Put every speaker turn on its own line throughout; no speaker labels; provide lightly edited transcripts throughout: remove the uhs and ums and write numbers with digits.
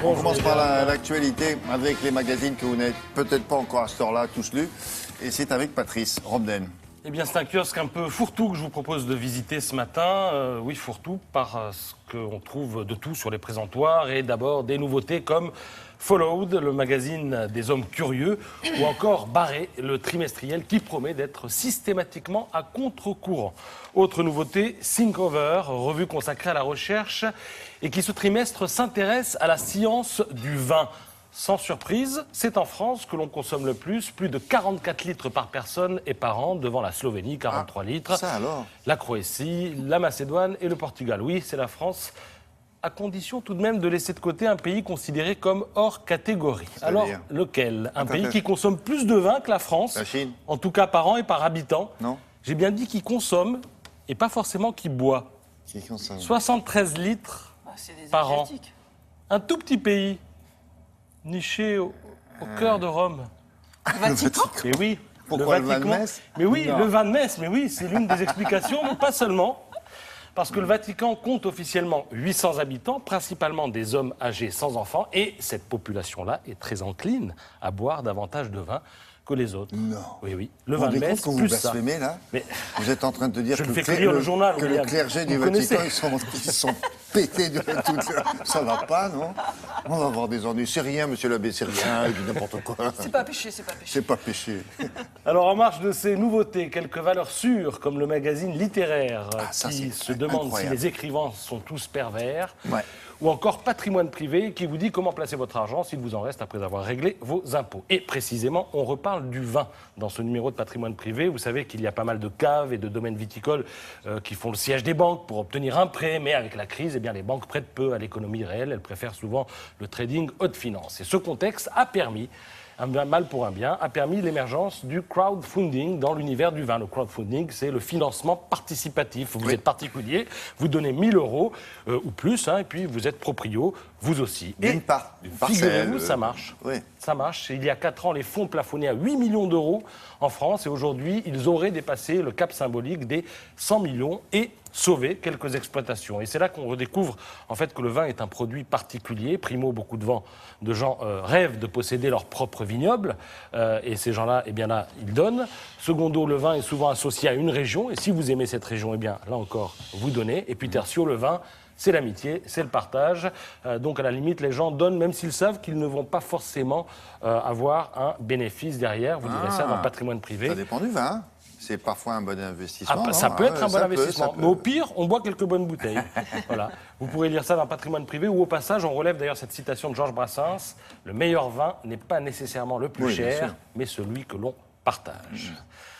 On commence par l'actualité avec les magazines que vous n'êtes peut-être pas encore à cette heure-là tous lus. Et c'est avec Patrice Robden.
Eh bien, c'est un kiosque un peu fourre-tout que je vous propose de visiter ce matin. Oui, fourre-tout, parce qu'on trouve de tout sur les présentoirs. Et d'abord, des nouveautés comme Followed, le magazine des hommes curieux, ou encore Barré, le trimestriel qui promet d'être systématiquement à contre-courant. Autre nouveauté, Thinkover, revue consacrée à la recherche et qui ce trimestre s'intéresse à la science du vin. Sans surprise, c'est en France que l'on consomme le plus de 44 litres par personne et par an, devant la Slovénie, 43 litres,
ça alors.
La Croatie, la Macédoine et le Portugal. Oui, c'est la France, à condition tout de même de laisser de côté un pays considéré comme hors catégorie. Alors, lequel? Un pays qui consomme plus de vin que la France,
la Chine.
En tout cas par an et par habitant.
Non.
J'ai bien dit qui consomme et pas forcément qui boit.
Qui consomme
73 litres par an. Un tout petit pays. Niché au cœur de Rome.
Le Vatican.
Et oui.
Pourquoi le vin de Metz?
Mais oui, le vin de Metz, mais oui, c'est l'une des explications, mais pas seulement. Parce que le Vatican compte officiellement 800 habitants, principalement des hommes âgés sans enfants, et cette population-là est très encline à boire davantage de vin que les autres.
Non.
Oui, oui. Le vin de Metz,
quand
plus
vous
ça.
blasphémez, là,
Mais
vous êtes en train de dire
je
que,
ne fais que lire le journal,
que le
William.
clergé du
Vous
Vatican,
connaissez.
ils sont pétés de tout. Ça va pas, non? On va avoir des ennuis. C'est rien, monsieur l'abbé, c'est rien, il dit n'importe quoi.
C'est pas péché, c'est pas péché.
C'est pas péché.
Alors, en marge de ces nouveautés, quelques valeurs sûres, comme le magazine littéraire,
ça,
qui
c'est
se demande
incroyable.
si les écrivains sont tous pervers,
Ouais.
ou encore Patrimoine privé, qui vous dit comment placer votre argent s'il vous en reste après avoir réglé vos impôts. Et précisément, on reparle du vin dans ce numéro de Patrimoine privé. Vous savez qu'il y a pas mal de caves et de domaines viticoles qui font le siège des banques pour obtenir un prêt, mais avec la crise, eh bien, les banques prêtent peu à l'économie réelle. Elles préfèrent souvent le trading haute finance. Et ce contexte a permis, un mal pour un bien, a permis l'émergence du crowdfunding dans l'univers du vin. Le crowdfunding, c'est le financement participatif. Vous êtes particulier, vous donnez 1 000 euros ou plus, et puis vous êtes proprio, vous aussi.
D'une parcelle.
Figurez-vous, ça marche.
Oui.
Ça marche. Il y a 4 ans, les fonds plafonnaient à 8 millions d'euros en France et aujourd'hui, ils auraient dépassé le cap symbolique des 100 millions et sauvé quelques exploitations. Et c'est là qu'on redécouvre en fait que le vin est un produit particulier. Primo, beaucoup de gens rêvent de posséder leur propre vignoble et ces gens-là, eh bien là, ils donnent. Secondo, le vin est souvent associé à une région et si vous aimez cette région, eh bien là encore, vous donnez. Et puis tertio, le vin, c'est l'amitié, c'est le partage. Donc, à la limite, les gens donnent, même s'ils savent qu'ils ne vont pas forcément avoir un bénéfice derrière. Vous direz ça dans le patrimoine privé.
Ça dépend du vin. C'est parfois un bon investissement.
Ça peut être un bon investissement.
peut.
Mais au pire, on boit quelques bonnes bouteilles. Voilà. Vous pourrez lire ça dans le patrimoine privé où, au passage, on relève d'ailleurs cette citation de Georges Brassens. Le meilleur vin n'est pas nécessairement le plus
Oui, bien
cher,
sûr.
mais celui que l'on partage.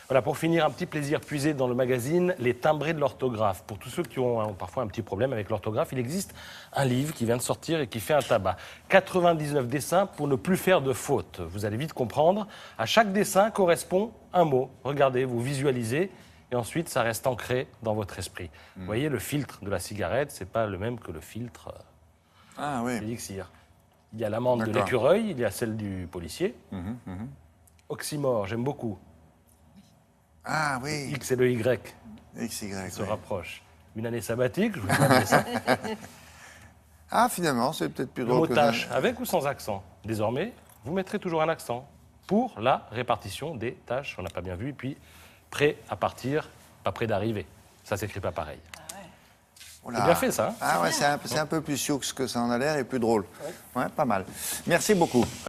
Voilà, pour finir, un petit plaisir puisé dans le magazine Les timbrés de l'orthographe. Pour tous ceux qui ont parfois un petit problème avec l'orthographe, il existe un livre qui vient de sortir et qui fait un tabac. 99 dessins pour ne plus faire de fautes. Vous allez vite comprendre. À chaque dessin correspond un mot. Regardez, vous visualisez et ensuite ça reste ancré dans votre esprit. Vous voyez, le filtre de la cigarette, c'est pas le même que le filtre
Ah oui.
d'élixir. Il y a l'amande de
D'accord.
l'écureuil, il y a celle du policier. Oxymore, j'aime beaucoup.
Ah oui.
X et le Y.
XY.
Se
oui.
rapproche. Une année sabbatique, je vous dis ça.
Ah, finalement, c'est peut-être plus
Le
drôle
mot
que
tâche, avec ou sans accent. Désormais, vous mettrez toujours un accent pour la répartition des tâches. On n'a pas bien vu. Et puis, prêt à partir, pas prêt d'arriver. Ça s'écrit pas pareil.
Oh là.
C'est bien fait, ça, hein?
Ah ouais, c'est un peu plus sioux que ce que ça en a l'air et plus drôle. Ouais, pas mal. Merci beaucoup.